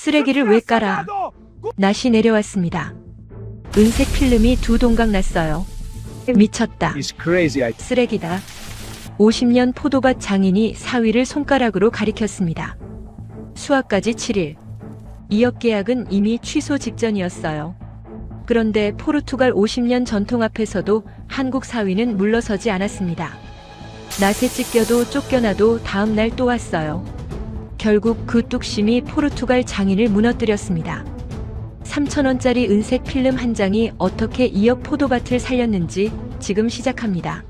쓰레기를 왜 깔아? 낫이 내려왔습니다. 은색 필름이 두 동강 났어요. 미쳤다. It's crazy. 쓰레기다. 50년 포도밭 장인이 사위를 손가락으로 가리켰습니다. 수학까지 7일. 이역 계약은 이미 취소 직전이었어요. 그런데 포르투갈 50년 전통 앞에서도 한국 사위는 물러서지 않았습니다. 낫에 찢겨도 쫓겨나도 다음 날 또 왔어요. 결국 그 뚝심이 포르투갈 장인을 무너뜨렸습니다. 3,000원짜리 은색 필름 한 장이 어떻게 2억 포도밭을 살렸는지 지금 시작합니다.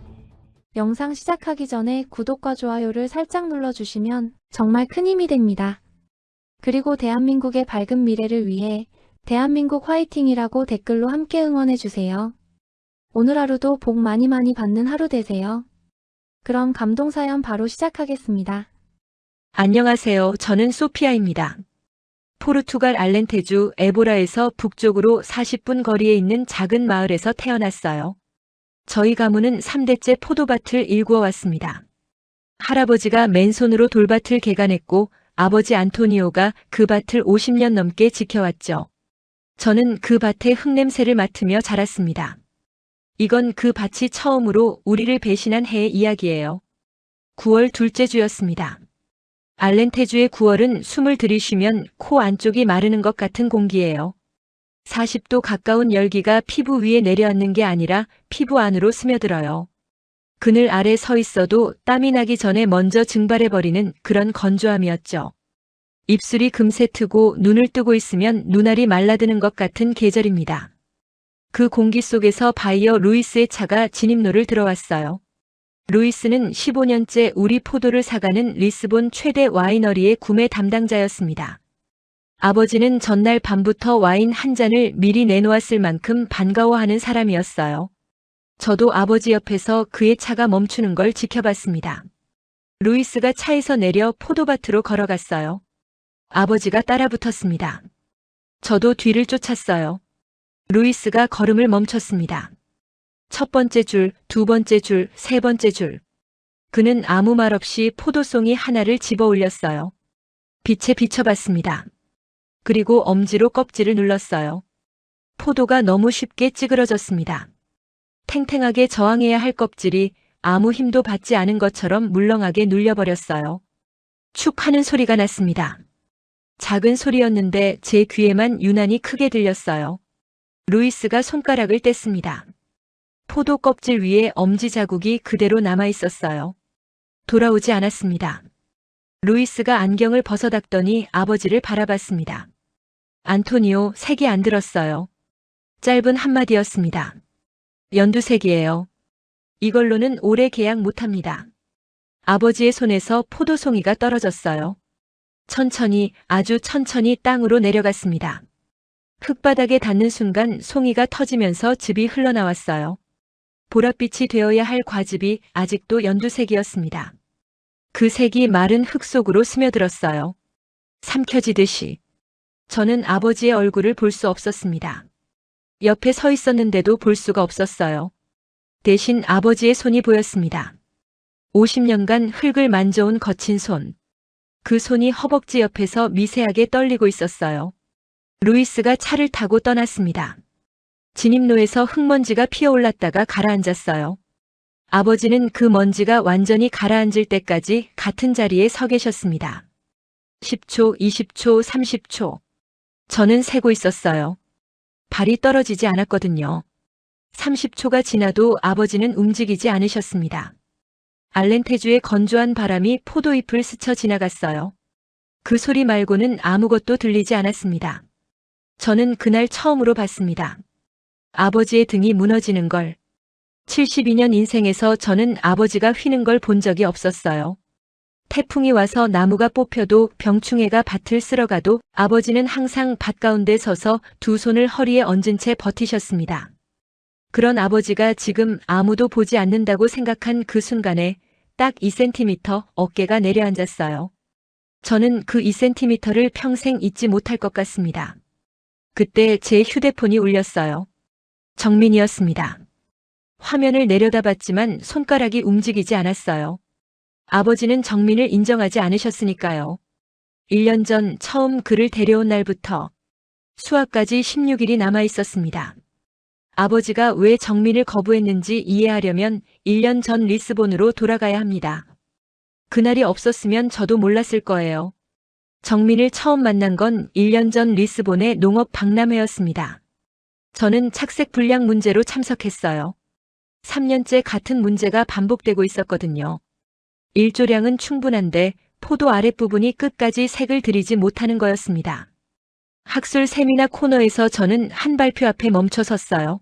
영상 시작하기 전에 구독과 좋아요를 살짝 눌러주시면 정말 큰 힘이 됩니다. 그리고 대한민국의 밝은 미래를 위해 대한민국 화이팅이라고 댓글로 함께 응원해주세요. 오늘 하루도 복 많이 받는 하루 되세요. 그럼 감동사연 바로 시작하겠습니다. 안녕하세요. 저는 소피아입니다. 포르투갈 알렌테주 에보라에서 북쪽으로 40분 거리에 있는 작은 마을에서 태어났어요. 저희 가문은 3대째 포도밭을 일구어 왔습니다. 할아버지가 맨손으로 돌밭을 개간했고 아버지 안토니오가 그 밭을 50년 넘게 지켜왔죠. 저는 그 밭의 흙냄새를 맡으며 자랐습니다. 이건 그 밭이 처음으로 우리를 배신한 해의 이야기예요. 9월 둘째 주였습니다. 알렌테주의 9월은 숨을 들이쉬면 코 안쪽이 마르는 것 같은 공기예요. 40도 가까운 열기가 피부 위에 내려앉는 게 아니라 피부 안으로 스며들어요. 그늘 아래 서 있어도 땀이 나기 전에 먼저 증발해버리는 그런 건조함이었죠. 입술이 금세 트고 눈을 뜨고 있으면 눈알이 말라드는 것 같은 계절입니다. 그 공기 속에서 바이어 루이스의 차가 진입로를 들어왔어요. 루이스는 15년째 우리 포도를 사가는 리스본 최대 와이너리의 구매 담당자였습니다. 아버지는 전날 밤부터 와인 한 잔을 미리 내놓았을 만큼 반가워하는 사람이었어요. 저도 아버지 옆에서 그의 차가 멈추는 걸 지켜봤습니다. 루이스가 차에서 내려 포도밭으로 걸어갔어요. 아버지가 따라붙었습니다. 저도 뒤를 쫓았어요. 루이스가 걸음을 멈췄습니다. 첫 번째 줄, 두 번째 줄, 세 번째 줄. 그는 아무 말 없이 포도송이 하나를 집어 올렸어요. 빛에 비춰봤습니다. 그리고 엄지로 껍질을 눌렀어요. 포도가 너무 쉽게 찌그러졌습니다. 탱탱하게 저항해야 할 껍질이 아무 힘도 받지 않은 것처럼 물렁하게 눌려버렸어요. 축 하는 소리가 났습니다. 작은 소리였는데 제 귀에만 유난히 크게 들렸어요. 루이스가 손가락을 뗐습니다. 포도 껍질 위에 엄지 자국이 그대로 남아 있었어요. 돌아오지 않았습니다. 루이스가 안경을 벗어닦더니 아버지를 바라봤습니다. 안토니오, 색이 안 들었어요. 짧은 한마디였습니다. 연두색이에요. 이걸로는 오래 계약 못합니다. 아버지의 손에서 포도송이가 떨어졌어요. 천천히, 아주 천천히 땅으로 내려갔습니다. 흙바닥에 닿는 순간 송이가 터지면서 즙이 흘러나왔어요. 보랏빛이 되어야 할 과즙이 아직도 연두색이었습니다. 그 색이 마른 흙 속으로 스며들었어요. 삼켜지듯이. 저는 아버지의 얼굴을 볼 수 없었습니다. 옆에 서 있었는데도 볼 수가 없었어요. 대신 아버지의 손이 보였습니다. 50년간 흙을 만져온 거친 손. 그 손이 허벅지 옆에서 미세하게 떨리고 있었어요. 루이스가 차를 타고 떠났습니다. 진입로에서 흙먼지가 피어올랐다가 가라앉았어요. 아버지는 그 먼지가 완전히 가라앉을 때까지 같은 자리에 서 계셨습니다. 10초, 20초, 30초. 저는 세고 있었어요. 발이 떨어지지 않았거든요. 30초가 지나도 아버지는 움직이지 않으셨습니다. 알렌테주의 건조한 바람이 포도잎을 스쳐 지나갔어요. 그 소리 말고는 아무것도 들리지 않았습니다. 저는 그날 처음으로 봤습니다. 아버지의 등이 무너지는 걸. 72년 인생에서 저는 아버지가 휘는 걸 본 적이 없었어요. 태풍이 와서 나무가 뽑혀도 병충해가 밭을 쓸어가도 아버지는 항상 밭 가운데 서서 두 손을 허리에 얹은 채 버티셨습니다. 그런 아버지가 지금 아무도 보지 않는다고 생각한 그 순간에 딱 2cm 어깨가 내려앉았어요. 저는 그 2cm를 평생 잊지 못할 것 같습니다. 그때 제 휴대폰이 울렸어요. 정민이었습니다. 화면을 내려다봤지만 손가락이 움직이지 않았어요. 아버지는 정민을 인정하지 않으셨으니까요. 1년 전 처음 그를 데려온 날부터 수학까지 16일이 남아 있었습니다. 아버지가 왜 정민을 거부했는지 이해하려면 1년 전 리스본으로 돌아가야 합니다. 그날이 없었으면 저도 몰랐을 거예요. 정민을 처음 만난 건 1년 전 리스본의 농업 박람회였습니다. 저는 착색 불량 문제로 참석했어요. 3년째 같은 문제가 반복되고 있었거든요. 일조량은 충분한데 포도 아랫부분이 끝까지 색을 들이지 못하는 거였습니다. 학술 세미나 코너에서 저는 한 발표 앞에 멈춰 섰어요.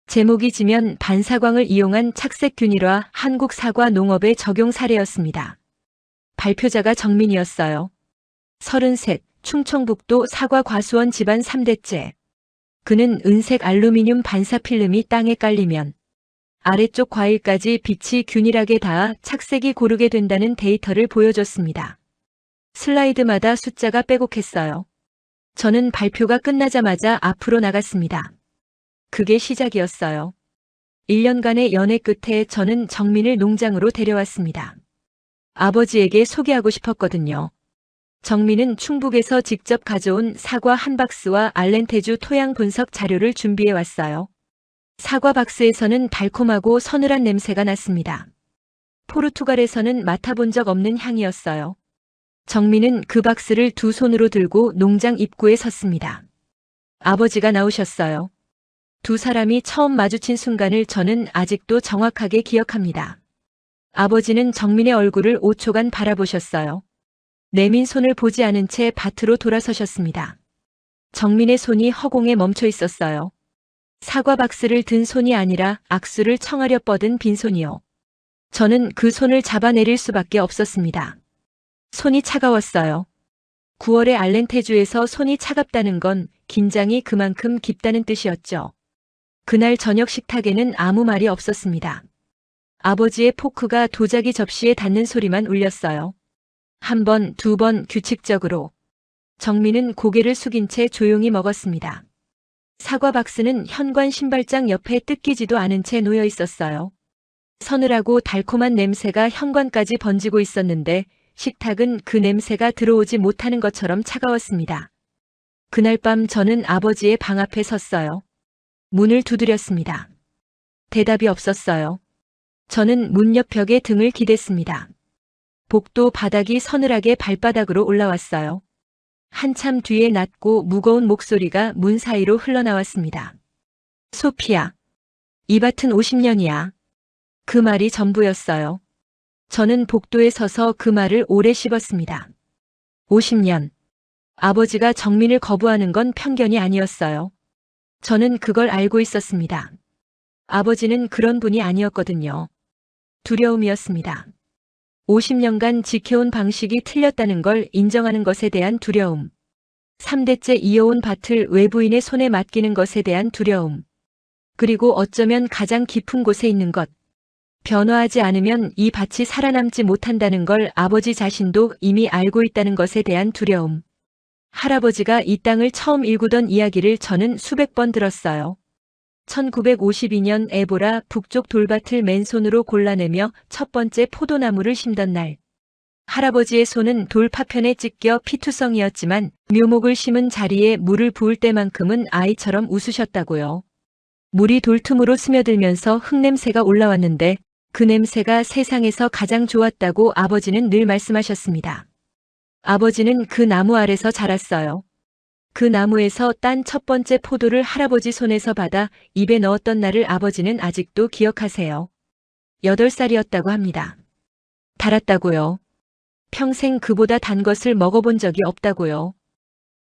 제목이 지면 반사광을 이용한 착색균일화 한국 사과 농업의 적용 사례였습니다. 발표자가 정민이었어요. 33, 충청북도 사과과수원 집안 3대째. 그는 은색 알루미늄 반사 필름이 땅에 깔리면 아래쪽 과일까지 빛이 균일하게 닿아 착색이 고르게 된다는 데이터를 보여줬습니다. 슬라이드마다 숫자가 빼곡했어요. 저는 발표가 끝나자마자 앞으로 나갔습니다. 그게 시작이었어요. 1년간의 연애 끝에 저는 정민을 농장으로 데려왔습니다. 아버지에게 소개하고 싶었거든요. 정민은 충북에서 직접 가져온 사과 한 박스와 알렌테주 토양 분석 자료를 준비해 왔어요. 사과 박스에서는 달콤하고 서늘한 냄새가 났습니다. 포르투갈에서는 맡아본 적 없는 향이었어요. 정민은 그 박스를 두 손으로 들고 농장 입구에 섰습니다. 아버지가 나오셨어요. 두 사람이 처음 마주친 순간을 저는 아직도 정확하게 기억합니다. 아버지는 정민의 얼굴을 5초간 바라보셨어요. 내민 손을 보지 않은 채 밭으로 돌아서셨습니다. 정민의 손이 허공에 멈춰 있었어요. 사과 박스를 든 손이 아니라 악수를 청하려 뻗은 빈손이요. 저는 그 손을 잡아내릴 수밖에 없었습니다. 손이 차가웠어요. 9월의 알렌테주에서 손이 차갑다는 건 긴장이 그만큼 깊다는 뜻이었죠. 그날 저녁 식탁에는 아무 말이 없었습니다. 아버지의 포크가 도자기 접시에 닿는 소리만 울렸어요. 한 번, 두 번 규칙적으로. 정민은 고개를 숙인 채 조용히 먹었습니다. 사과 박스는 현관 신발장 옆에 뜯기지도 않은 채 놓여 있었어요. 서늘하고 달콤한 냄새가 현관까지 번지고 있었는데 식탁은 그 냄새가 들어오지 못하는 것처럼 차가웠습니다. 그날 밤 저는 아버지의 방 앞에 섰어요. 문을 두드렸습니다. 대답이 없었어요. 저는 문 옆 벽에 등을 기댔습니다. 복도 바닥이 서늘하게 발바닥으로 올라왔어요. 한참 뒤에 낮고 무거운 목소리가 문 사이로 흘러나왔습니다. 소피야. 이 밭은 50년이야. 그 말이 전부였어요. 저는 복도에 서서 그 말을 오래 씹었습니다. 50년. 아버지가 정민을 거부하는 건 편견이 아니었어요. 저는 그걸 알고 있었습니다. 아버지는 그런 분이 아니었거든요. 두려움이었습니다. 50년간 지켜온 방식이 틀렸다는 걸 인정하는 것에 대한 두려움. 3대째 이어온 밭을 외부인의 손에 맡기는 것에 대한 두려움. 그리고 어쩌면 가장 깊은 곳에 있는 것. 변화하지 않으면 이 밭이 살아남지 못한다는 걸 아버지 자신도 이미 알고 있다는 것에 대한 두려움. 할아버지가 이 땅을 처음 일구던 이야기를 저는 수백 번 들었어요. 1952년 에보라 북쪽 돌밭을 맨손으로 골라내며 첫 번째 포도나무를 심던 날. 할아버지의 손은 돌 파편에 찢겨 피투성이었지만 묘목을 심은 자리에 물을 부을 때만큼은 아이처럼 웃으셨다고요. 물이 돌틈으로 스며들면서 흙냄새가 올라왔는데 그 냄새가 세상에서 가장 좋았다고 아버지는 늘 말씀하셨습니다. 아버지는 그 나무 아래서 자랐어요. 그 나무에서 딴 첫 번째 포도를 할아버지 손에서 받아 입에 넣었던 날을 아버지는 아직도 기억하세요. 8살이었다고 합니다. 달았다고요. 평생 그보다 단 것을 먹어본 적이 없다고요.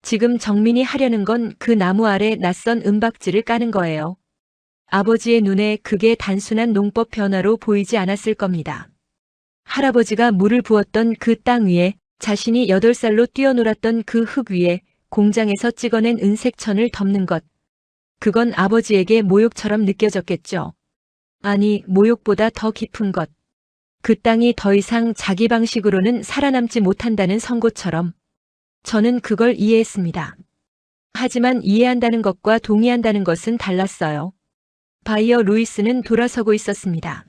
지금 정민이 하려는 건 그 나무 아래 낯선 은박지를 까는 거예요. 아버지의 눈에 그게 단순한 농법 변화로 보이지 않았을 겁니다. 할아버지가 물을 부었던 그 땅 위에 자신이 8살로 뛰어놀았던 그 흙 위에 공장에서 찍어낸 은색천을 덮는 것. 그건 아버지에게 모욕처럼 느껴졌겠죠. 아니, 모욕보다 더 깊은 것. 그 땅이 더 이상 자기 방식으로는 살아남지 못한다는 선고처럼. 저는 그걸 이해했습니다. 하지만 이해한다는 것과 동의한다는 것은 달랐어요. 바이어 루이스는 돌아서고 있었습니다.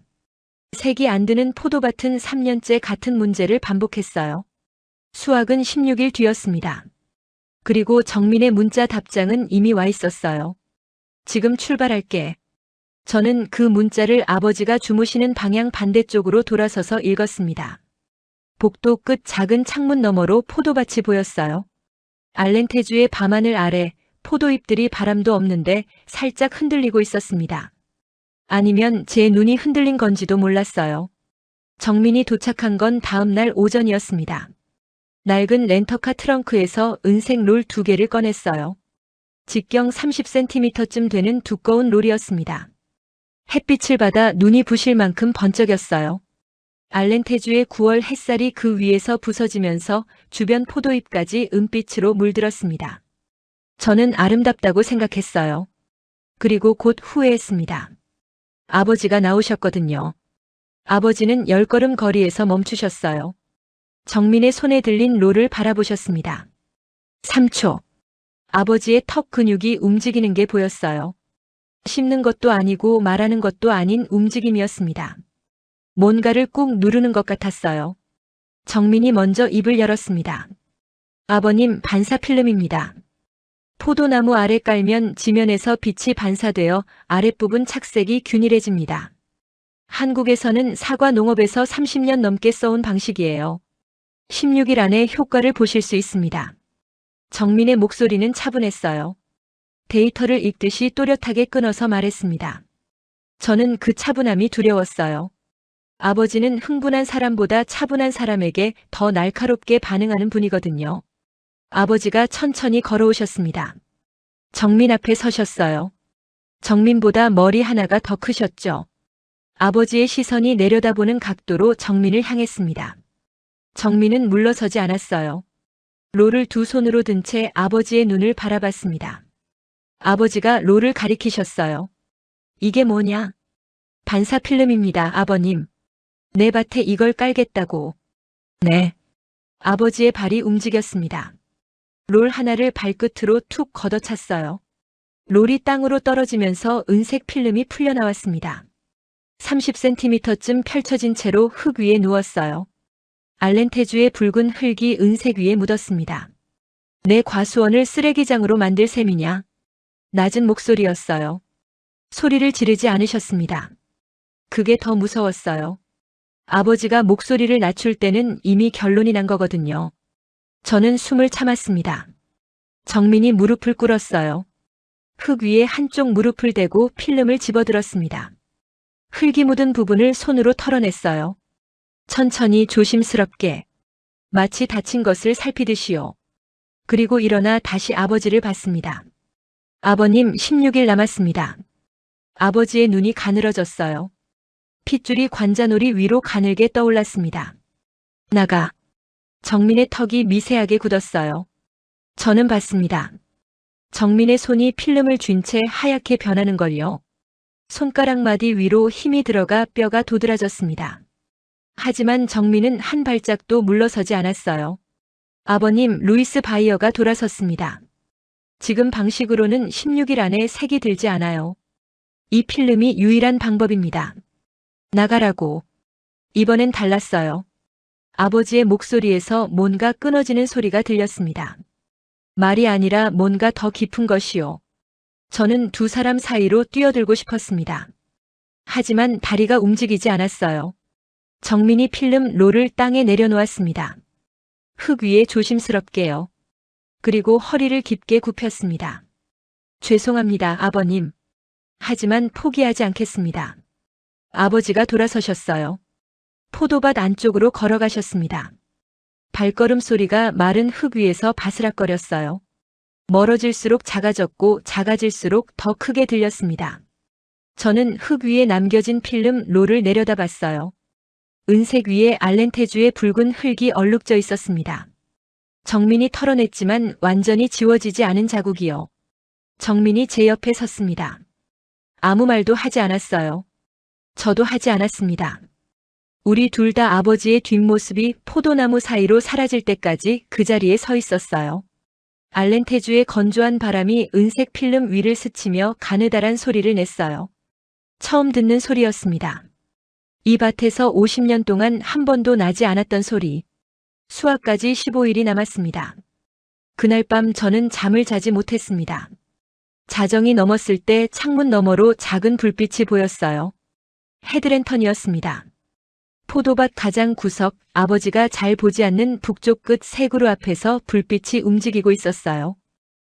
색이 안 드는 포도밭은 3년째 같은 문제를 반복했어요. 수학은 16일 뒤였습니다. 그리고 정민의 문자 답장은 이미 와 있었어요. 지금 출발할게. 저는 그 문자를 아버지가 주무시는 방향 반대쪽으로 돌아서서 읽었습니다. 복도 끝 작은 창문 너머로 포도밭이 보였어요. 알렌테주의 밤하늘 아래 포도잎들이 바람도 없는데 살짝 흔들리고 있었습니다. 아니면 제 눈이 흔들린 건지도 몰랐어요. 정민이 도착한 건 다음 날 오전이었습니다. 낡은 렌터카 트렁크에서 은색 롤 2개를 꺼냈어요. 직경 30cm쯤 되는 두꺼운 롤이었습니다. 햇빛을 받아 눈이 부실 만큼 번쩍였어요. 알렌테주의 9월 햇살이 그 위에서 부서지면서 주변 포도잎까지 은빛으로 물들었습니다. 저는 아름답다고 생각했어요. 그리고 곧 후회했습니다. 아버지가 나오셨거든요. 아버지는 10걸음 거리에서 멈추셨어요. 정민의 손에 들린 롤을 바라보셨습니다. 3초. 아버지의 턱 근육이 움직이는 게 보였어요. 씹는 것도 아니고 말하는 것도 아닌 움직임이었습니다. 뭔가를 꾹 누르는 것 같았어요. 정민이 먼저 입을 열었습니다. 아버님, 반사 필름입니다. 포도나무 아래 깔면 지면에서 빛이 반사되어 아랫부분 착색이 균일해집니다. 한국에서는 사과 농업에서 30년 넘게 써온 방식이에요. 16일 안에 효과를 보실 수 있습니다. 정민의 목소리는 차분했어요. 데이터를 읽듯이 또렷하게 끊어서 말했습니다. 저는 그 차분함이 두려웠어요. 아버지는 흥분한 사람보다 차분한 사람에게 더 날카롭게 반응하는 분이거든요. 아버지가 천천히 걸어오셨습니다. 정민 앞에 서셨어요. 정민보다 머리 하나가 더 크셨죠. 아버지의 시선이 내려다보는 각도로 정민을 향했습니다. 정민은 물러서지 않았어요. 롤을 두 손으로 든 채 아버지의 눈을 바라봤습니다. 아버지가 롤을 가리키셨어요. 이게 뭐냐? 반사 필름입니다, 아버님. 내 밭에 이걸 깔겠다고. 네. 아버지의 발이 움직였습니다. 롤 하나를 발끝으로 툭 걷어찼어요. 롤이 땅으로 떨어지면서 은색 필름이 풀려나왔습니다. 30cm쯤 펼쳐진 채로 흙 위에 누웠어요. 알렌테주의 붉은 흙이 은색 위에 묻었습니다. 내 과수원을 쓰레기장으로 만들 셈이냐? 낮은 목소리였어요. 소리를 지르지 않으셨습니다. 그게 더 무서웠어요. 아버지가 목소리를 낮출 때는 이미 결론이 난 거거든요. 저는 숨을 참았습니다. 정민이 무릎을 꿇었어요. 흙 위에 한쪽 무릎을 대고 필름을 집어들었습니다. 흙이 묻은 부분을 손으로 털어냈어요. 천천히 조심스럽게. 마치 다친 것을 살피듯이요. 그리고 일어나 다시 아버지를 봤습니다. 아버님, 16일 남았습니다. 아버지의 눈이 가늘어졌어요. 핏줄이 관자놀이 위로 가늘게 떠올랐습니다. 나가. 정민의 턱이 미세하게 굳었어요. 저는 봤습니다. 정민의 손이 필름을 쥔 채 하얗게 변하는 걸요. 손가락 마디 위로 힘이 들어가 뼈가 도드라졌습니다. 하지만 정민은 한 발짝도 물러서지 않았어요. 아버님, 루이스 바이어가 돌아섰습니다. 지금 방식으로는 16일 안에 색이 들지 않아요. 이 필름이 유일한 방법입니다. 나가라고. 이번엔 달랐어요. 아버지의 목소리에서 뭔가 끊어지는 소리가 들렸습니다. 말이 아니라 뭔가 더 깊은 것이요. 저는 두 사람 사이로 뛰어들고 싶었습니다. 하지만 다리가 움직이지 않았어요. 정민이 필름 롤을 땅에 내려놓았습니다. 흙 위에 조심스럽게요. 그리고 허리를 깊게 굽혔습니다. 죄송합니다, 아버님. 하지만 포기하지 않겠습니다. 아버지가 돌아서셨어요. 포도밭 안쪽으로 걸어가셨습니다. 발걸음 소리가 마른 흙 위에서 바스락거렸어요. 멀어질수록 작아졌고 작아질수록 더 크게 들렸습니다. 저는 흙 위에 남겨진 필름 롤을 내려다봤어요. 은색 위에 알렌테주의 붉은 흙이 얼룩져 있었습니다. 정민이 털어냈지만 완전히 지워지지 않은 자국이요. 정민이 제 옆에 섰습니다. 아무 말도 하지 않았어요. 저도 하지 않았습니다. 우리 둘 다 아버지의 뒷모습이 포도나무 사이로 사라질 때까지 그 자리에 서 있었어요. 알렌테주의 건조한 바람이 은색 필름 위를 스치며 가느다란 소리를 냈어요. 처음 듣는 소리였습니다. 이 밭에서 50년 동안 한 번도 나지 않았던 소리. 수학까지 15일이 남았습니다. 그날 밤 저는 잠을 자지 못했습니다. 자정이 넘었을 때 창문 너머로 작은 불빛이 보였어요. 헤드랜턴이었습니다. 포도밭 가장 구석, 아버지가 잘 보지 않는 북쪽 끝 새구루 앞에서 불빛이 움직이고 있었어요.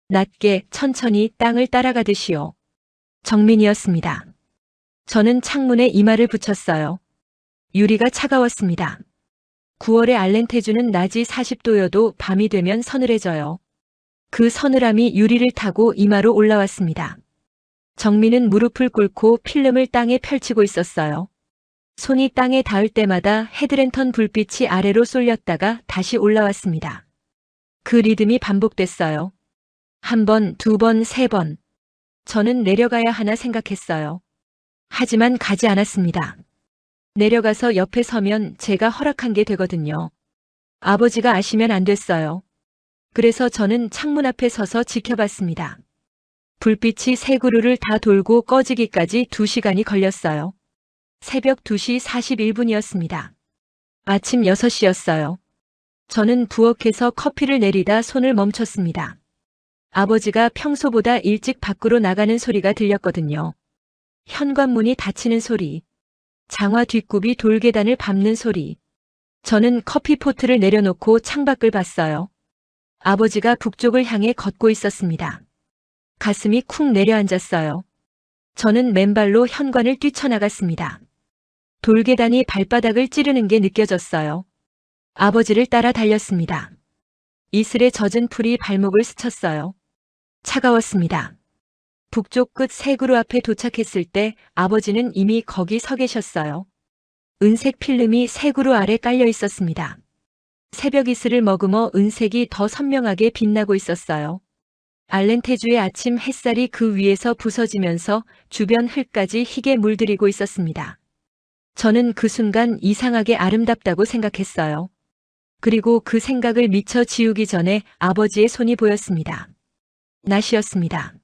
낮게 천천히 땅을 따라가듯이요. 정민이었습니다. 저는 창문에 이마를 붙였어요. 유리가 차가웠습니다. 9월의 알렌테주는 낮이 40도여도 밤이 되면 서늘해져요. 그 서늘함이 유리를 타고 이마로 올라왔습니다. 정민은 무릎을 꿇고 필름을 땅에 펼치고 있었어요. 손이 땅에 닿을 때마다 헤드랜턴 불빛이 아래로 쏠렸다가 다시 올라왔습니다. 그 리듬이 반복됐어요. 한 번, 두 번, 세 번. 저는 내려가야 하나 생각했어요. 하지만 가지 않았습니다. 내려가서 옆에 서면 제가 허락한 게 되거든요. 아버지가 아시면 안 됐어요. 그래서 저는 창문 앞에 서서 지켜봤습니다. 불빛이 세 그루를 다 돌고 꺼지기까지 2시간이 걸렸어요. 새벽 2시 41분이었습니다. 아침 6시였어요. 저는 부엌에서 커피를 내리다 손을 멈췄습니다. 아버지가 평소보다 일찍 밖으로 나가는 소리가 들렸거든요. 현관문이 닫히는 소리, 장화 뒷굽이 돌계단을 밟는 소리. 저는 커피포트를 내려놓고 창밖을 봤어요. 아버지가 북쪽을 향해 걷고 있었습니다. 가슴이 쿵 내려앉았어요. 저는 맨발로 현관을 뛰쳐나갔습니다. 돌계단이 발바닥을 찌르는 게 느껴졌어요. 아버지를 따라 달렸습니다. 이슬에 젖은 풀이 발목을 스쳤어요. 차가웠습니다. 북쪽 끝 새구루 앞에 도착했을 때 아버지는 이미 거기 서 계셨어요. 은색 필름이 새구루 아래 깔려 있었습니다. 새벽 이슬을 머금어 은색이 더 선명하게 빛나고 있었어요. 알렌테주의 아침 햇살이 그 위에서 부서지면서 주변 흙까지 희게 물들이고 있었습니다. 저는 그 순간 이상하게 아름답다고 생각했어요. 그리고 그 생각을 미처 지우기 전에 아버지의 손이 보였습니다. 낫이었습니다.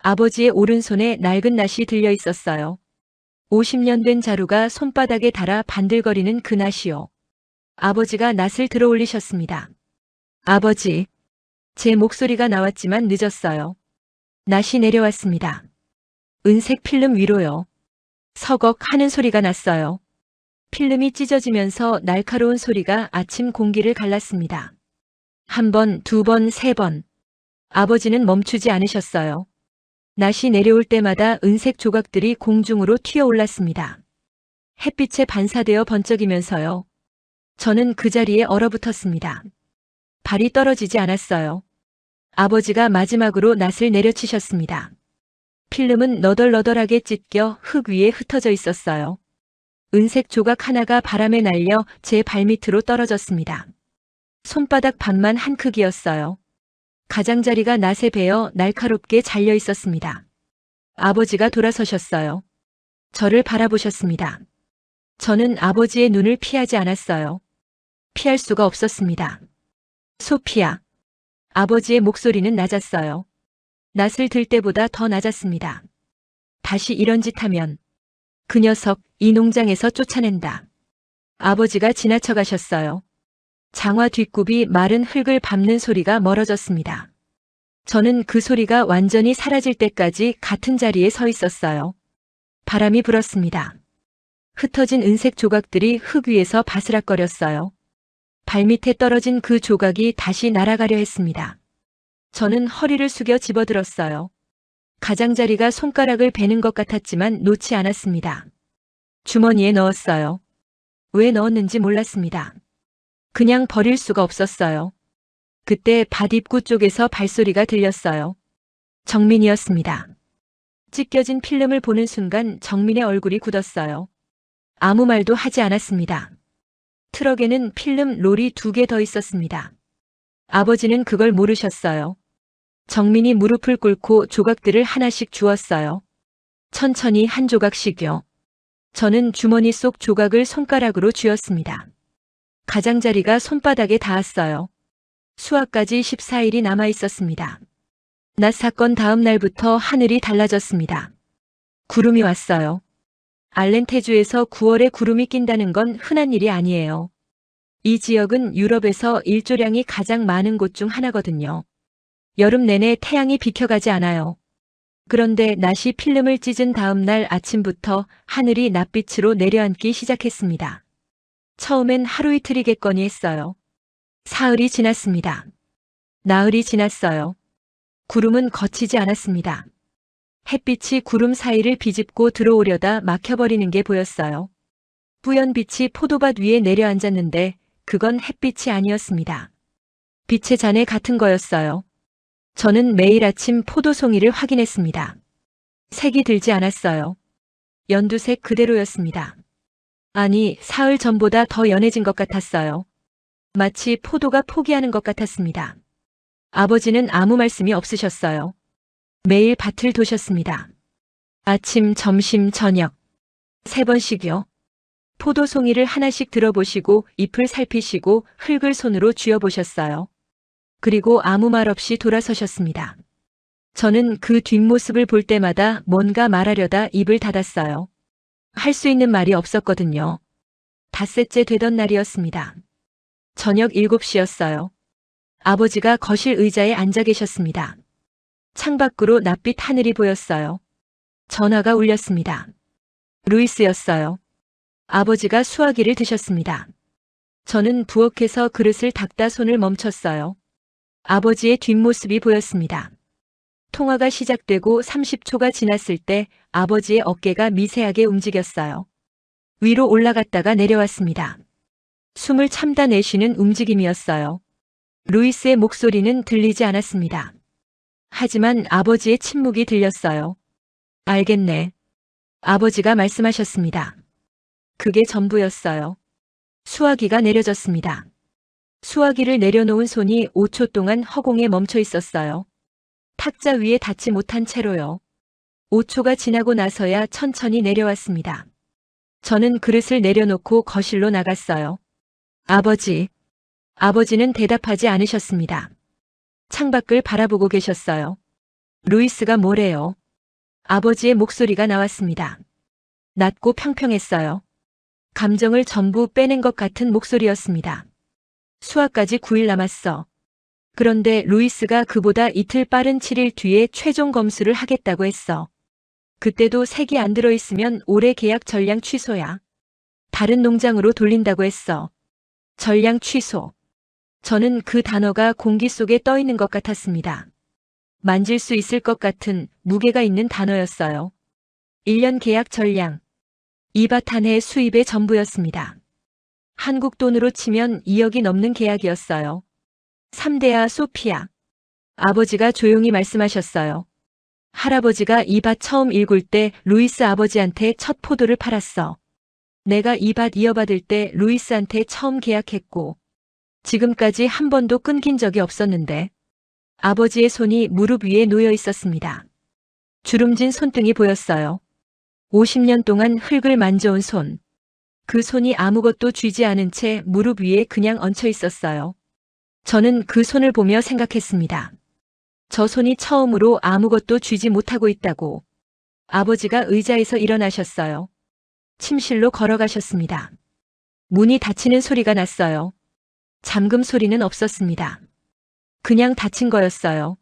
아버지의 오른손에 낡은 낫이 들려 있었어요. 50년 된 자루가 손바닥에 달아 반들거리는 그 낫이요. 아버지가 낫을 들어 올리셨습니다. 아버지. 제 목소리가 나왔지만 늦었어요. 낫이 내려왔습니다. 은색 필름 위로요. 서걱 하는 소리가 났어요. 필름이 찢어지면서 날카로운 소리가 아침 공기를 갈랐습니다. 한 번, 두 번, 세 번. 아버지는 멈추지 않으셨어요. 낫이 내려올 때마다 은색 조각들이 공중으로 튀어올랐습니다. 햇빛에 반사되어 번쩍이면서요. 저는 그 자리에 얼어붙었습니다. 발이 떨어지지 않았어요. 아버지가 마지막으로 낫을 내려치셨습니다. 필름은 너덜너덜하게 찢겨 흙 위에 흩어져 있었어요. 은색 조각 하나가 바람에 날려 제 발밑으로 떨어졌습니다. 손바닥 반만 한 크기였어요. 가장자리가 낫에 베어 날카롭게 잘려 있었습니다. 아버지가 돌아서셨어요. 저를 바라보셨습니다. 저는 아버지의 눈을 피하지 않았어요. 피할 수가 없었습니다. 소피아. 아버지의 목소리는 낮았어요. 낫을 들 때보다 더 낮았습니다. 다시 이런 짓 하면 그 녀석 이 농장에서 쫓아낸다. 아버지가 지나쳐 가셨어요. 장화 뒷굽이 마른 흙을 밟는 소리가 멀어졌습니다. 저는 그 소리가 완전히 사라질 때까지 같은 자리에 서 있었어요. 바람이 불었습니다. 흩어진 은색 조각들이 흙 위에서 바스락거렸어요. 발밑에 떨어진 그 조각이 다시 날아가려 했습니다. 저는 허리를 숙여 집어들었어요. 가장자리가 손가락을 베는 것 같았지만 놓지 않았습니다. 주머니에 넣었어요. 왜 넣었는지 몰랐습니다. 그냥 버릴 수가 없었어요. 그때 밭 입구 쪽에서 발소리가 들렸어요. 정민이었습니다. 찢겨진 필름을 보는 순간 정민의 얼굴이 굳었어요. 아무 말도 하지 않았습니다. 트럭에는 필름 롤이 2개 더 있었습니다. 아버지는 그걸 모르셨어요. 정민이 무릎을 꿇고 조각들을 하나씩 주었어요. 천천히 한 조각씩요. 저는 주머니 속 조각을 손가락으로 쥐었습니다. 가장자리가 손바닥에 닿았어요. 수학까지 14일이 남아 있었습니다. 낫 사건 다음 날부터 하늘이 달라졌습니다. 구름이 왔어요. 알렌테주에서 9월에 구름이 낀다는 건 흔한 일이 아니에요. 이 지역은 유럽에서 일조량이 가장 많은 곳 중 하나거든요. 여름 내내 태양이 비켜가지 않아요. 그런데 낮이 필름을 찢은 다음 날 아침부터 하늘이 낯빛으로 내려앉기 시작했습니다. 처음엔 하루 이틀이겠거니 했어요. 사흘이 지났습니다. 나흘이 지났어요. 구름은 걷히지 않았습니다. 햇빛이 구름 사이를 비집고 들어오려다 막혀버리는 게 보였어요. 뿌연 빛이 포도밭 위에 내려앉았는데 그건 햇빛이 아니었습니다. 빛의 잔해 같은 거였어요. 저는 매일 아침 포도송이를 확인했습니다. 색이 들지 않았어요. 연두색 그대로였습니다. 아니, 사흘 전보다 더 연해진 것 같았어요. 마치 포도가 포기하는 것 같았습니다. 아버지는 아무 말씀이 없으셨어요. 매일 밭을 도셨습니다. 아침, 점심, 저녁. 3번씩이요. 포도송이를 하나씩 들어보시고 잎을 살피시고 흙을 손으로 쥐어보셨어요. 그리고 아무 말 없이 돌아서셨습니다. 저는 그 뒷모습을 볼 때마다 뭔가 말하려다 입을 닫았어요. 할 수 있는 말이 없었거든요. 닷새째 되던 날이었습니다. 저녁 7시였어요. 아버지가 거실 의자에 앉아 계셨습니다. 창밖으로 낯빛 하늘이 보였어요. 전화가 울렸습니다. 루이스였어요. 아버지가 수화기를 드셨습니다. 저는 부엌에서 그릇을 닦다 손을 멈췄어요. 아버지의 뒷모습이 보였습니다. 통화가 시작되고 30초가 지났을 때 아버지의 어깨가 미세하게 움직였어요. 위로 올라갔다가 내려왔습니다. 숨을 참다 내쉬는 움직임이었어요. 루이스의 목소리는 들리지 않았습니다. 하지만 아버지의 침묵이 들렸어요. 알겠네. 아버지가 말씀하셨습니다. 그게 전부였어요. 수화기가 내려졌습니다. 수화기를 내려놓은 손이 5초 동안 허공에 멈춰 있었어요. 탁자 위에 닿지 못한 채로요. 5초가 지나고 나서야 천천히 내려왔습니다. 저는 그릇을 내려놓고 거실로 나갔어요. 아버지. 아버지는 대답하지 않으셨습니다. 창밖을 바라보고 계셨어요. 루이스가 뭐래요? 아버지의 목소리가 나왔습니다. 낮고 평평했어요. 감정을 전부 빼낸 것 같은 목소리였습니다. 수화까지 9일 남았어. 그런데 루이스가 그보다 이틀 빠른 7일 뒤에 최종 검수를 하겠다고 했어. 그때도 색이 안 들어있으면 올해 계약 전량 취소야. 다른 농장으로 돌린다고 했어. 전량 취소. 저는 그 단어가 공기 속에 떠 있는 것 같았습니다. 만질 수 있을 것 같은 무게가 있는 단어였어요. 1년 계약 전량. 이 밭 한 해 수입의 전부였습니다. 한국 돈으로 치면 2억이 넘는 계약이었어요. 3대야 소피아. 아버지가 조용히 말씀하셨어요. 할아버지가 이 밭 처음 일굴 때 루이스 아버지한테 첫 포도를 팔았어. 내가 이 밭 이어받을 때 루이스한테 처음 계약했고 지금까지 한 번도 끊긴 적이 없었는데 아버지의 손이 무릎 위에 놓여 있었습니다. 주름진 손등이 보였어요. 50년 동안 흙을 만져온 손. 그 손이 아무것도 쥐지 않은 채 무릎 위에 그냥 얹혀 있었어요. 저는 그 손을 보며 생각했습니다. 저 손이 처음으로 아무것도 쥐지 못하고 있다고. 아버지가 의자에서 일어나셨어요. 침실로 걸어가셨습니다. 문이 닫히는 소리가 났어요. 잠금 소리는 없었습니다. 그냥 닫힌 거였어요.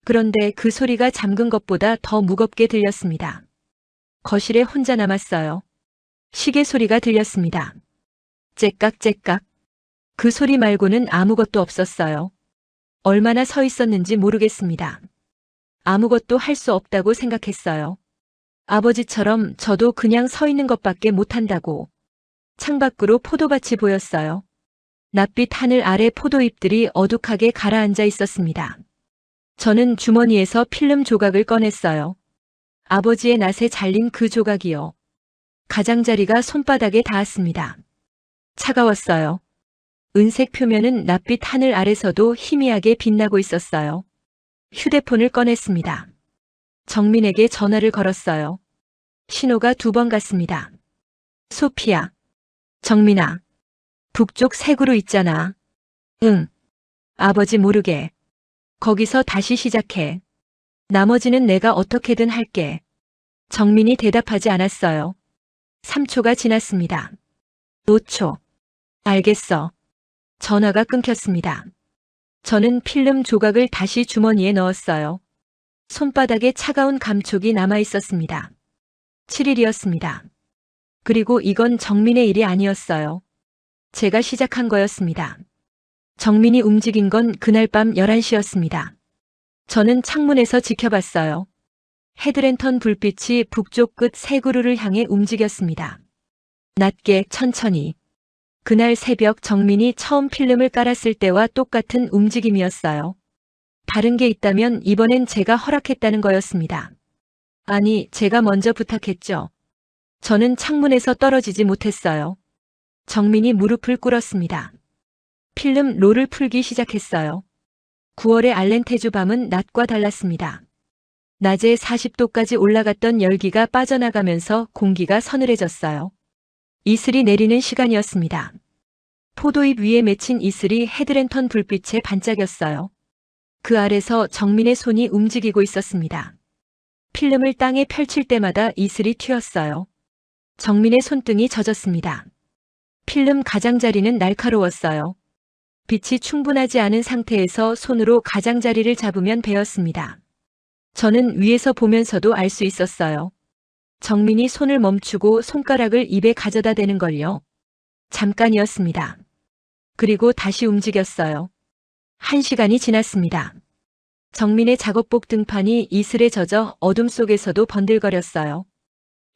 그런데 그 소리가 잠근 것보다 더 무겁게 들렸습니다. 거실에 혼자 남았어요. 시계 소리가 들렸습니다. 째깍째깍. 그 소리 말고는 아무것도 없었어요. 얼마나 서 있었는지 모르겠습니다. 아무것도 할 수 없다고 생각했어요. 아버지처럼 저도 그냥 서 있는 것밖에 못한다고. 창밖으로 포도밭이 보였어요. 낯빛 하늘 아래 포도잎들이 어둑하게 가라앉아 있었습니다. 저는 주머니에서 필름 조각을 꺼냈어요. 아버지의 낫에 잘린 그 조각이요. 가장자리가 손바닥에 닿았습니다. 차가웠어요. 은색 표면은 낯빛 하늘 아래서도 희미하게 빛나고 있었어요. 휴대폰을 꺼냈습니다. 정민에게 전화를 걸었어요. 신호가 2번 갔습니다. 소피야. 정민아. 북쪽 색으로 있잖아. 응. 아버지 모르게. 거기서 다시 시작해. 나머지는 내가 어떻게든 할게. 정민이 대답하지 않았어요. 3초가 지났습니다. 5초. 알겠어. 전화가 끊겼습니다. 저는 필름 조각을 다시 주머니에 넣었어요. 손바닥에 차가운 감촉이 남아 있었습니다. 7일이었습니다. 그리고 이건 정민의 일이 아니었어요. 제가 시작한 거였습니다. 정민이 움직인 건 그날 밤 11시였습니다. 저는 창문에서 지켜봤어요. 헤드랜턴 불빛이 북쪽 끝 새 그루를 향해 움직였습니다. 낮게 천천히. 그날 새벽 정민이 처음 필름을 깔았을 때와 똑같은 움직임이었어요. 다른 게 있다면 이번엔 제가 허락했다는 거였습니다. 아니, 제가 먼저 부탁했죠. 저는 창문에서 떨어지지 못했어요. 정민이 무릎을 꿇었습니다. 필름 롤을 풀기 시작했어요. 9월의 알렌테주 밤은 낮과 달랐습니다. 낮에 40도까지 올라갔던 열기가 빠져나가면서 공기가 서늘해졌어요. 이슬이 내리는 시간이었습니다. 포도잎 위에 맺힌 이슬이 헤드랜턴 불빛에 반짝였어요. 그 아래서 정민의 손이 움직이고 있었습니다. 필름을 땅에 펼칠 때마다 이슬이 튀었어요. 정민의 손등이 젖었습니다. 필름 가장자리는 날카로웠어요. 빛이 충분하지 않은 상태에서 손으로 가장자리를 잡으면 베었습니다. 저는 위에서 보면서도 알 수 있었어요. 정민이 손을 멈추고 손가락을 입에 가져다 대는 걸요. 잠깐이었습니다. 그리고 다시 움직였어요. 1시간이 지났습니다. 정민의 작업복 등판이 이슬에 젖어 어둠 속에서도 번들거렸어요.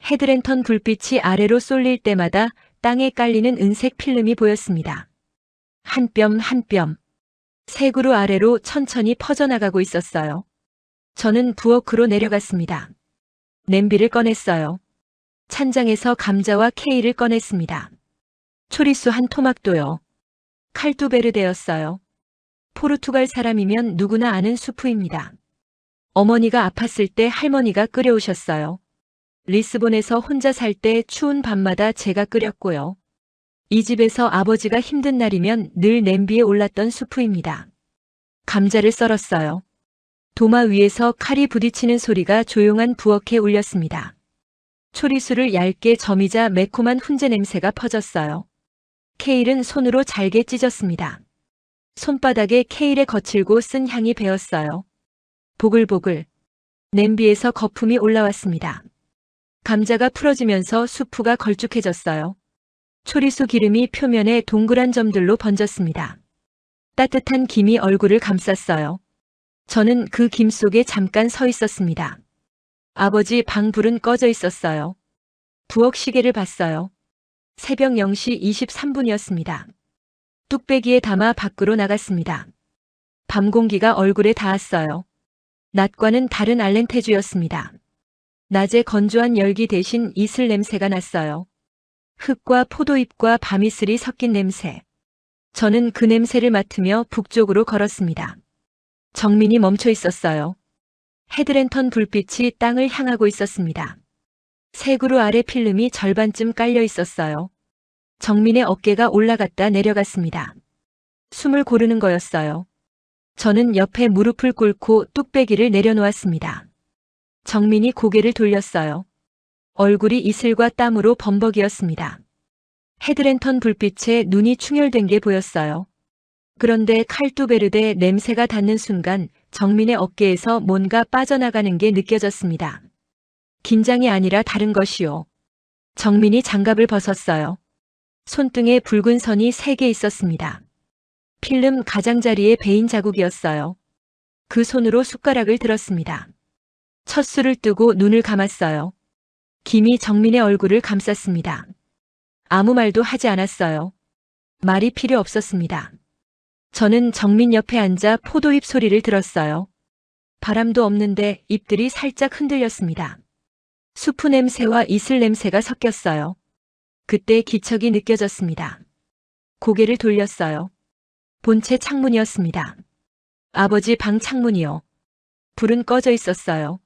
헤드랜턴 불빛이 아래로 쏠릴 때마다 땅에 깔리는 은색 필름이 보였습니다. 한 뼘 한 뼘. 새 그루 아래로 천천히 퍼져나가고 있었어요. 저는 부엌으로 내려갔습니다. 냄비를 꺼냈어요. 찬장에서 감자와 케일을 꺼냈습니다. 초리수 한 토막도요. 칼투베르데였어요. 포르투갈 사람이면 누구나 아는 수프입니다. 어머니가 아팠을 때 할머니가 끓여오셨어요. 리스본에서 혼자 살 때 추운 밤마다 제가 끓였고요. 이 집에서 아버지가 힘든 날이면 늘 냄비에 올랐던 수프입니다. 감자를 썰었어요. 도마 위에서 칼이 부딪히는 소리가 조용한 부엌에 울렸습니다. 초리수를 얇게 저미자 매콤한 훈제 냄새가 퍼졌어요. 케일은 손으로 잘게 찢었습니다. 손바닥에 케일의 거칠고 쓴 향이 배었어요. 보글보글. 냄비에서 거품이 올라왔습니다. 감자가 풀어지면서 수프가 걸쭉해졌어요. 초리수 기름이 표면에 동그란 점들로 번졌습니다. 따뜻한 김이 얼굴을 감쌌어요. 저는 그 김 속에 잠깐 서 있었습니다. 아버지 방 불은 꺼져 있었어요. 부엌 시계를 봤어요. 새벽 0시 23분이었습니다. 뚝배기에 담아 밖으로 나갔습니다. 밤 공기가 얼굴에 닿았어요. 낮과는 다른 알렌테주였습니다. 낮에 건조한 열기 대신 이슬 냄새가 났어요. 흙과 포도잎과 밤이슬이 섞인 냄새. 저는 그 냄새를 맡으며 북쪽으로 걸었습니다. 정민이 멈춰 있었어요. 헤드랜턴 불빛이 땅을 향하고 있었습니다. 새 그루 아래 필름이 절반쯤 깔려 있었어요. 정민의 어깨가 올라갔다 내려갔습니다. 숨을 고르는 거였어요. 저는 옆에 무릎을 꿇고 뚝배기를 내려놓았습니다. 정민이 고개를 돌렸어요. 얼굴이 이슬과 땀으로 범벅이었습니다. 헤드랜턴 불빛에 눈이 충혈된 게 보였어요. 그런데 칼투베르데 냄새가 닿는 순간 정민의 어깨에서 뭔가 빠져나가는 게 느껴졌습니다. 긴장이 아니라 다른 것이요. 정민이 장갑을 벗었어요. 손등에 붉은 선이 3개 있었습니다. 필름 가장자리에 베인 자국이었어요. 그 손으로 숟가락을 들었습니다. 첫 술을 뜨고 눈을 감았어요. 김이 정민의 얼굴을 감쌌습니다. 아무 말도 하지 않았어요. 말이 필요 없었습니다. 저는 정민 옆에 앉아 포도잎 소리를 들었어요. 바람도 없는데 잎들이 살짝 흔들렸습니다. 수프 냄새와 이슬 냄새가 섞였어요. 그때 기척이 느껴졌습니다. 고개를 돌렸어요. 본체 창문이었습니다. 아버지 방 창문이요. 불은 꺼져 있었어요.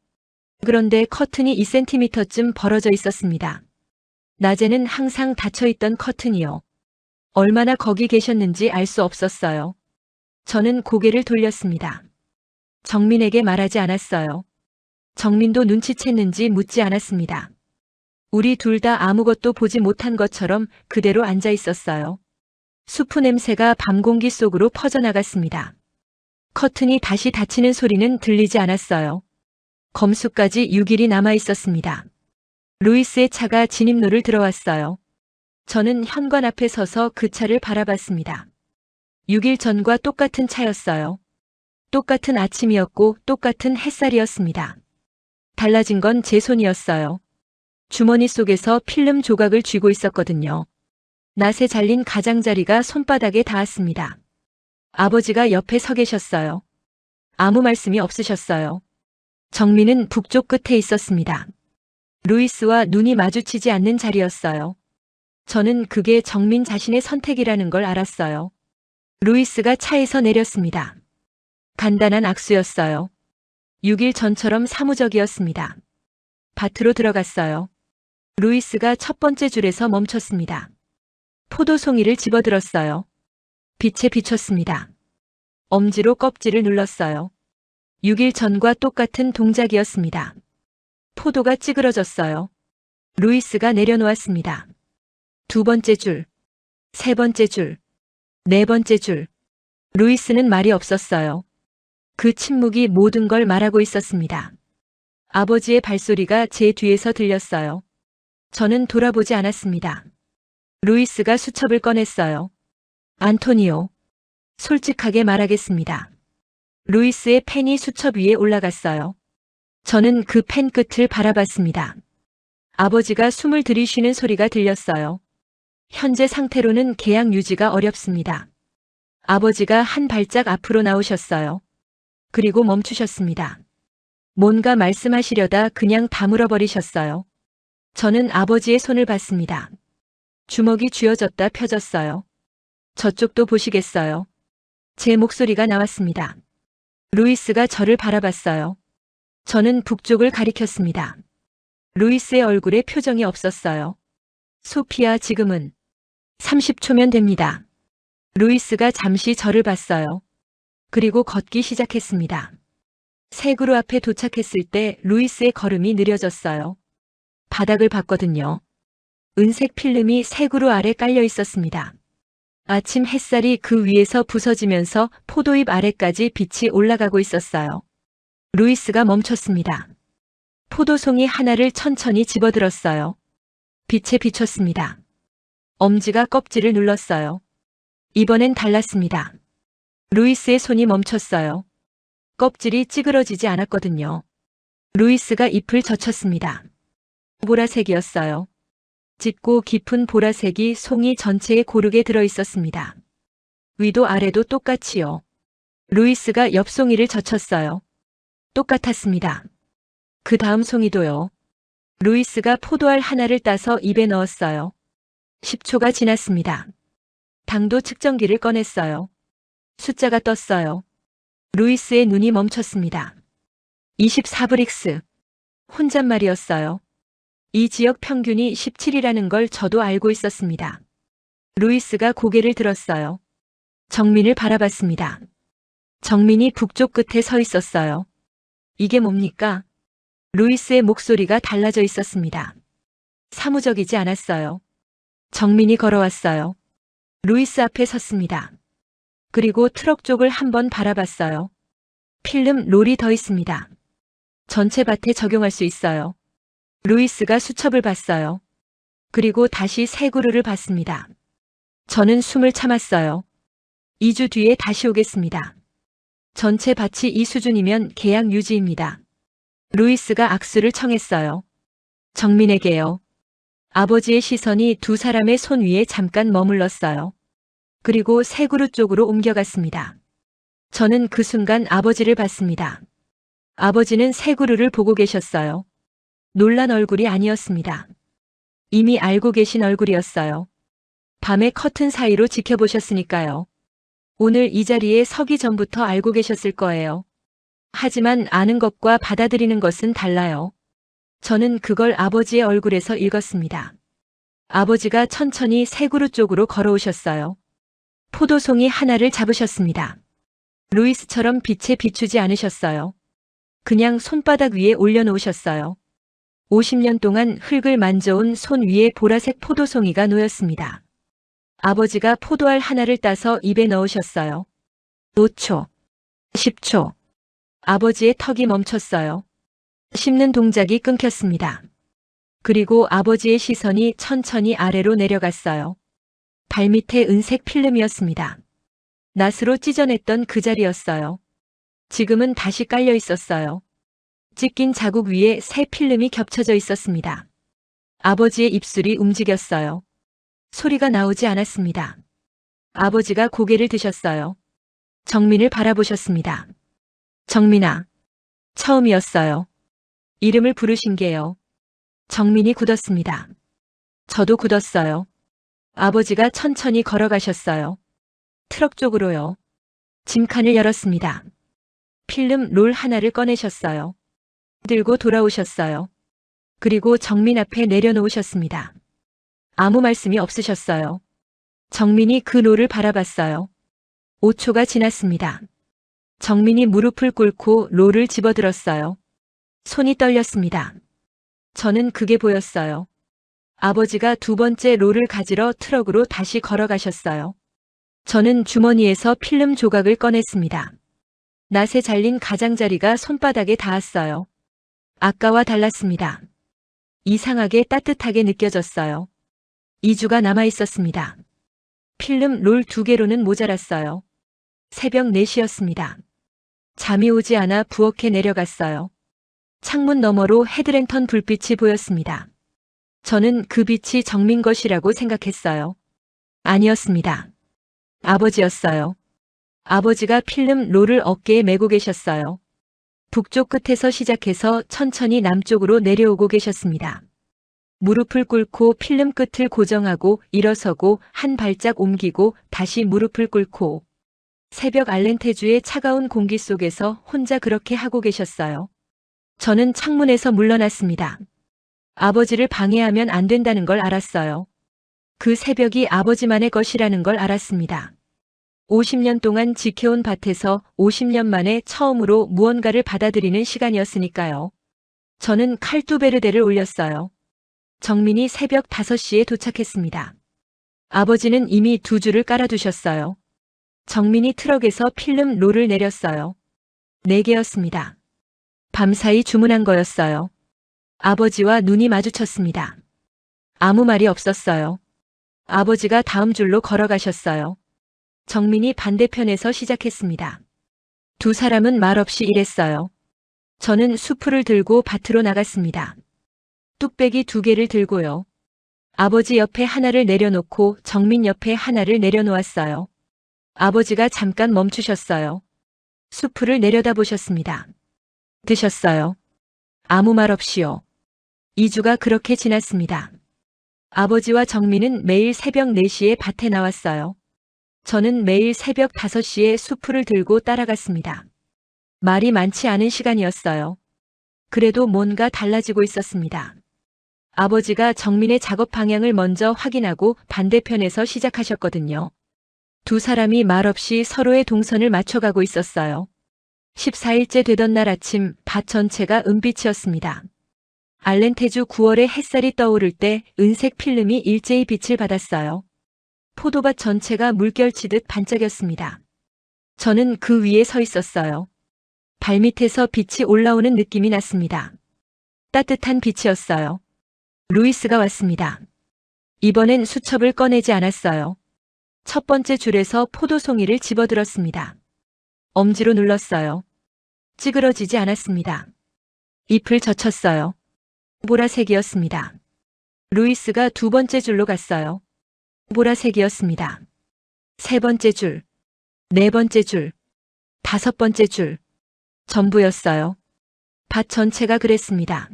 그런데 커튼이 2cm쯤 벌어져 있었습니다. 낮에는 항상 닫혀있던 커튼이요. 얼마나 거기 계셨는지 알 수 없었어요. 저는 고개를 돌렸습니다. 정민에게 말하지 않았어요. 정민도 눈치챘는지 묻지 않았습니다. 우리 둘 다 아무것도 보지 못한 것처럼 그대로 앉아 있었어요. 수프 냄새가 밤 공기 속으로 퍼져나갔습니다. 커튼이 다시 닫히는 소리는 들리지 않았어요. 검수까지 6일이 남아 있었습니다. 루이스의 차가 진입로를 들어왔어요. 저는 현관 앞에 서서 그 차를 바라봤습니다. 6일 전과 똑같은 차였어요. 똑같은 아침이었고 똑같은 햇살이었습니다. 달라진 건 제 손이었어요. 주머니 속에서 필름 조각을 쥐고 있었거든요. 낫에 잘린 가장자리가 손바닥에 닿았습니다. 아버지가 옆에 서 계셨어요. 아무 말씀이 없으셨어요. 정민은 북쪽 끝에 있었습니다. 루이스와 눈이 마주치지 않는 자리였어요. 저는 그게 정민 자신의 선택이라는 걸 알았어요. 루이스가 차에서 내렸습니다. 간단한 악수였어요. 6일 전처럼 사무적이었습니다. 밭으로 들어갔어요. 루이스가 첫 번째 줄에서 멈췄습니다. 포도송이를 집어들었어요. 빛에 비췄습니다. 엄지로 껍질을 눌렀어요. 6일 전과 똑같은 동작이었습니다. 포도가 찌그러졌어요. 루이스가 내려놓았습니다. 두 번째 줄, 세 번째 줄, 네 번째 줄. 루이스는 말이 없었어요. 그 침묵이 모든 걸 말하고 있었습니다. 아버지의 발소리가 제 뒤에서 들렸어요. 저는 돌아보지 않았습니다. 루이스가 수첩을 꺼냈어요. 안토니오. 솔직하게 말하겠습니다. 루이스의 펜이 수첩 위에 올라갔어요. 저는 그 펜 끝을 바라봤습니다. 아버지가 숨을 들이쉬는 소리가 들렸어요. 현재 상태로는 계약 유지가 어렵습니다. 아버지가 한 발짝 앞으로 나오셨어요. 그리고 멈추셨습니다. 뭔가 말씀하시려다 그냥 다물어 버리셨어요. 저는 아버지의 손을 봤습니다. 주먹이 쥐어졌다 펴졌어요. 저쪽도 보시겠어요? 제 목소리가 나왔습니다. 루이스가 저를 바라봤어요. 저는 북쪽을 가리켰습니다. 루이스의 얼굴에 표정이 없었어요. 소피아, 지금은 30초면 됩니다. 루이스가 잠시 저를 봤어요. 그리고 걷기 시작했습니다. 새 그루 앞에 도착했을 때 루이스의 걸음이 느려졌어요. 바닥을 봤거든요. 은색 필름이 새 그루 아래 깔려 있었습니다. 아침 햇살이 그 위에서 부서지면서 포도잎 아래까지 빛이 올라가고 있었어요. 루이스가 멈췄습니다. 포도송이 하나를 천천히 집어들었어요. 빛에 비췄습니다. 엄지가 껍질을 눌렀어요. 이번엔 달랐습니다. 루이스의 손이 멈췄어요. 껍질이 찌그러지지 않았거든요. 루이스가 잎을 젖혔습니다. 보라색이었어요. 짙고 깊은 보라색이 송이 전체에 고르게 들어 있었습니다. 위도 아래도 똑같이요. 루이스가 옆 송이를 젖혔어요. 똑같았습니다. 그 다음 송이도요. 루이스가 포도알 하나를 따서 입에 넣었어요. 10초가 지났습니다. 당도 측정기를 꺼냈어요. 숫자가 떴어요. 루이스의 눈이 멈췄습니다. 24브릭스. 혼잣말이었어요. 이 지역 평균이 17이라는 걸 저도 알고 있었습니다. 루이스가 고개를 들었어요. 정민을 바라봤습니다. 정민이 북쪽 끝에 서 있었어요. 이게 뭡니까? 루이스의 목소리가 달라져 있었습니다. 사무적이지 않았어요. 정민이 걸어왔어요. 루이스 앞에 섰습니다. 그리고 트럭 쪽을 한번 바라봤어요. 필름 롤이 더 있습니다. 전체 밭에 적용할 수 있어요. 루이스가 수첩을 봤어요. 그리고 다시 새 그루를 봤습니다. 저는 숨을 참았어요. 2주 뒤에 다시 오겠습니다. 전체 밭이 이 수준이면 계약 유지입니다. 루이스가 악수를 청했어요. 정민에게요. 아버지의 시선이 두 사람의 손 위에 잠깐 머물렀어요. 그리고 새 그루 쪽으로 옮겨갔습니다. 저는 그 순간 아버지를 봤습니다. 아버지는 새 그루를 보고 계셨어요. 놀란 얼굴이 아니었습니다. 이미 알고 계신 얼굴이었어요. 밤의 커튼 사이로 지켜보셨으니까요. 오늘 이 자리에 서기 전부터 알고 계셨을 거예요. 하지만 아는 것과 받아들이는 것은 달라요. 저는 그걸 아버지의 얼굴에서 읽었습니다. 아버지가 천천히 새 그루 쪽으로 걸어오셨어요. 포도송이 하나를 잡으셨습니다. 루이스처럼 빛에 비추지 않으셨어요. 그냥 손바닥 위에 올려놓으셨어요. 50년 동안 흙을 만져온 손 위에 보라색 포도송이가 놓였습니다. 아버지가 포도알 하나를 따서 입에 넣으셨어요. 5초, 10초. 아버지의 턱이 멈췄어요. 씹는 동작이 끊겼습니다. 그리고 아버지의 시선이 천천히 아래로 내려갔어요. 발밑에 은색 필름이었습니다. 낫으로 찢어냈던 그 자리였어요. 지금은 다시 깔려 있었어요. 찢긴 자국 위에 새 필름이 겹쳐져 있었습니다. 아버지의 입술이 움직였어요. 소리가 나오지 않았습니다. 아버지가 고개를 드셨어요. 정민을 바라보셨습니다. 정민아. 처음이었어요. 이름을 부르신 게요. 정민이 굳었습니다. 저도 굳었어요. 아버지가 천천히 걸어가셨어요. 트럭 쪽으로요. 짐칸을 열었습니다. 필름 롤 하나를 꺼내셨어요. 들고 돌아오셨어요. 그리고 정민 앞에 내려놓으셨습니다. 아무 말씀이 없으셨어요. 정민이 그 롤을 바라봤어요. 5초가 지났습니다. 정민이 무릎을 꿇고 롤을 집어들었어요. 손이 떨렸습니다. 저는 그게 보였어요. 아버지가 두 번째 롤을 가지러 트럭으로 다시 걸어가셨어요. 저는 주머니에서 필름 조각을 꺼냈습니다. 낫에 잘린 가장자리가 손바닥에 닿았어요. 아까와 달랐습니다. 이상하게 따뜻하게 느껴졌어요. 2주가 남아 있었습니다. 필름 롤 2개로는 모자랐어요. 새벽 4시였습니다. 잠이 오지 않아 부엌에 내려갔어요. 창문 너머로 헤드랜턴 불빛이 보였습니다. 저는 그 빛이 정민 것이라고 생각했어요. 아니었습니다. 아버지였어요. 아버지가 필름 롤을 어깨에 메고 계셨어요. 북쪽 끝에서 시작해서 천천히 남쪽으로 내려오고 계셨습니다. 무릎을 꿇고 필름 끝을 고정하고 일어서고 한 발짝 옮기고 다시 무릎을 꿇고 새벽 알렌테주의 차가운 공기 속에서 혼자 그렇게 하고 계셨어요. 저는 창문에서 물러났습니다. 아버지를 방해하면 안 된다는 걸 알았어요. 그 새벽이 아버지만의 것이라는 걸 알았습니다. 50년 동안 지켜온 밭에서 50년 만에 처음으로 무언가를 받아들이는 시간이었으니까요. 저는 칼투베르데를 올렸어요. 정민이 새벽 5시에 도착했습니다. 아버지는 이미 2주를 깔아두셨어요. 정민이 트럭에서 필름 롤을 내렸어요. 4개였습니다. 밤사이 주문한 거였어요. 아버지와 눈이 마주쳤습니다. 아무 말이 없었어요. 아버지가 다음 줄로 걸어가셨어요. 정민이 반대편에서 시작했습니다. 두 사람은 말없이 일했어요. 저는 수풀을 들고 밭으로 나갔습니다. 뚝배기 2개를 들고요. 아버지 옆에 하나를 내려놓고 정민 옆에 하나를 내려놓았어요. 아버지가 잠깐 멈추셨어요. 수풀을 내려다보셨습니다. 드셨어요. 아무 말 없이요. 2주가 그렇게 지났습니다. 아버지와 정민은 매일 새벽 4시에 밭에 나왔어요. 저는 매일 새벽 5시에 수풀을 들고 따라갔습니다. 말이 많지 않은 시간이었어요. 그래도 뭔가 달라지고 있었습니다. 아버지가 정민의 작업 방향을 먼저 확인하고 반대편에서 시작하셨거든요. 두 사람이 말없이 서로의 동선을 맞춰가고 있었어요. 14일째 되던 날 아침 밭 전체가 은빛이었습니다. 알렌테주 9월에 햇살이 떠오를 때 은색 필름이 일제히 빛을 받았어요. 포도밭 전체가 물결치듯 반짝였습니다. 저는 그 위에 서 있었어요. 발밑에서 빛이 올라오는 느낌이 났습니다. 따뜻한 빛이었어요. 루이스가 왔습니다. 이번엔 수첩을 꺼내지 않았어요. 첫 번째 줄에서 포도송이를 집어들었습니다. 엄지로 눌렀어요. 찌그러지지 않았습니다. 잎을 젖혔어요. 보라색이었습니다. 루이스가 두 번째 줄로 갔어요. 보라색이었습니다. 세 번째 줄, 네 번째 줄, 다섯 번째 줄, 전부였어요. 밭 전체가 그랬습니다.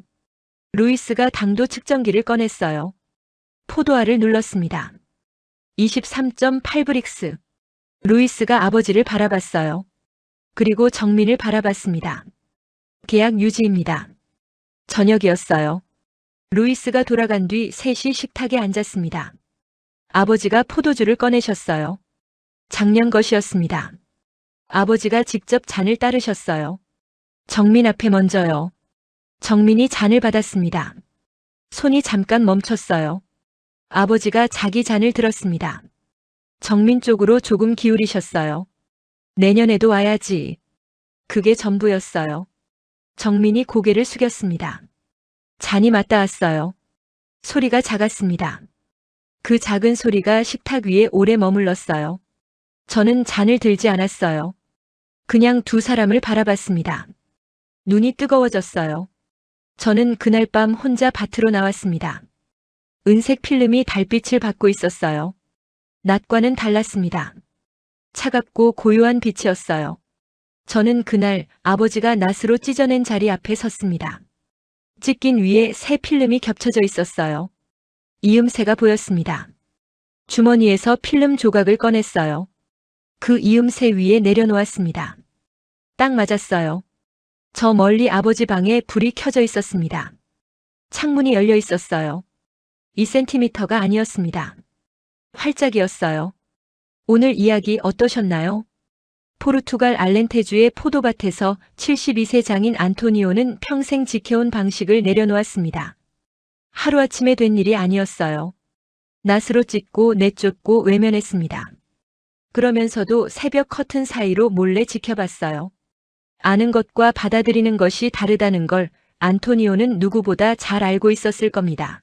루이스가 당도 측정기를 꺼냈어요. 포도알을 눌렀습니다. 23.8브릭스. 루이스가 아버지를 바라봤어요. 그리고 정민을 바라봤습니다. 계약 유지입니다. 저녁이었어요. 루이스가 돌아간 뒤 셋이 식탁에 앉았습니다. 아버지가 포도주를 꺼내셨어요. 작년 것이었습니다. 아버지가 직접 잔을 따르셨어요. 정민 앞에 먼저요. 정민이 잔을 받았습니다. 손이 잠깐 멈췄어요. 아버지가 자기 잔을 들었습니다. 정민 쪽으로 조금 기울이셨어요. 내년에도 와야지. 그게 전부였어요. 정민이 고개를 숙였습니다. 잔이 맞닿았어요. 소리가 작았습니다. 그 작은 소리가 식탁 위에 오래 머물렀어요. 저는 잔을 들지 않았어요. 그냥 두 사람을 바라봤습니다. 눈이 뜨거워졌어요. 저는 그날 밤 혼자 밭으로 나왔습니다. 은색 필름이 달빛을 받고 있었어요. 낮과는 달랐습니다. 차갑고 고요한 빛이었어요. 저는 그날 아버지가 낫으로 찢어낸 자리 앞에 섰습니다. 찢긴 위에 새 필름이 겹쳐져 있었어요. 이음새가 보였습니다. 주머니에서 필름 조각을 꺼냈어요. 그 이음새 위에 내려놓았습니다. 딱 맞았어요. 저 멀리 아버지 방에 불이 켜져 있었습니다. 창문이 열려 있었어요. 2cm가 아니었습니다. 활짝이었어요. 오늘 이야기 어떠셨나요? 포르투갈 알렌테주의 포도밭에서 72세 장인 안토니오는 평생 지켜온 방식을 내려놓았습니다. 하루아침에 된 일이 아니었어요. 낫으로 찢고 내쫓고 외면했습니다. 그러면서도 새벽 커튼 사이로 몰래 지켜봤어요. 아는 것과 받아들이는 것이 다르다는 걸 안토니오는 누구보다 잘 알고 있었을 겁니다.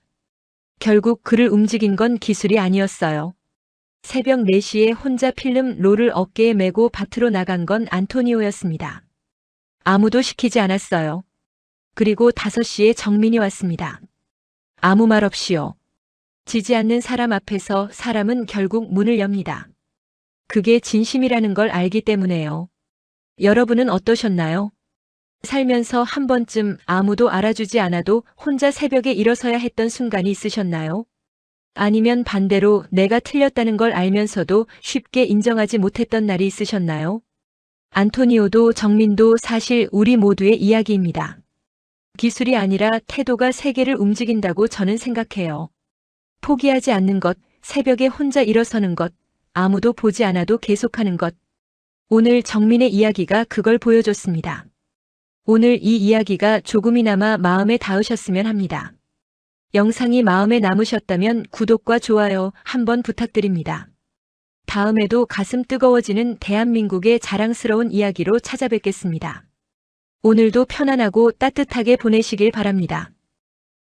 결국 그를 움직인 건 기술이 아니었어요. 새벽 4시에 혼자 필름 롤을 어깨에 메고 밭으로 나간 건 안토니오였습니다. 아무도 시키지 않았어요. 그리고 5시에 정민이 왔습니다. 아무 말 없이요. 지지 않는 사람 앞에서 사람은 결국 문을 엽니다. 그게 진심이라는 걸 알기 때문에요. 여러분은 어떠셨나요? 살면서 한 번쯤 아무도 알아주지 않아도 혼자 새벽에 일어서야 했던 순간이 있으셨나요? 아니면 반대로 내가 틀렸다는 걸 알면서도 쉽게 인정하지 못했던 날이 있으셨나요? 안토니오도 정민도 사실 우리 모두의 이야기입니다. 기술이 아니라 태도가 세계를 움직인다고 저는 생각해요. 포기하지 않는 것, 새벽에 혼자 일어서는 것, 아무도 보지 않아도 계속하는 것. 오늘 정민의 이야기가 그걸 보여줬습니다. 오늘 이 이야기가 조금이나마 마음에 닿으셨으면 합니다. 영상이 마음에 남으셨다면 구독과 좋아요 한번 부탁드립니다. 다음에도 가슴 뜨거워지는 대한민국의 자랑스러운 이야기로 찾아뵙겠습니다. 오늘도 편안하고 따뜻하게 보내시길 바랍니다.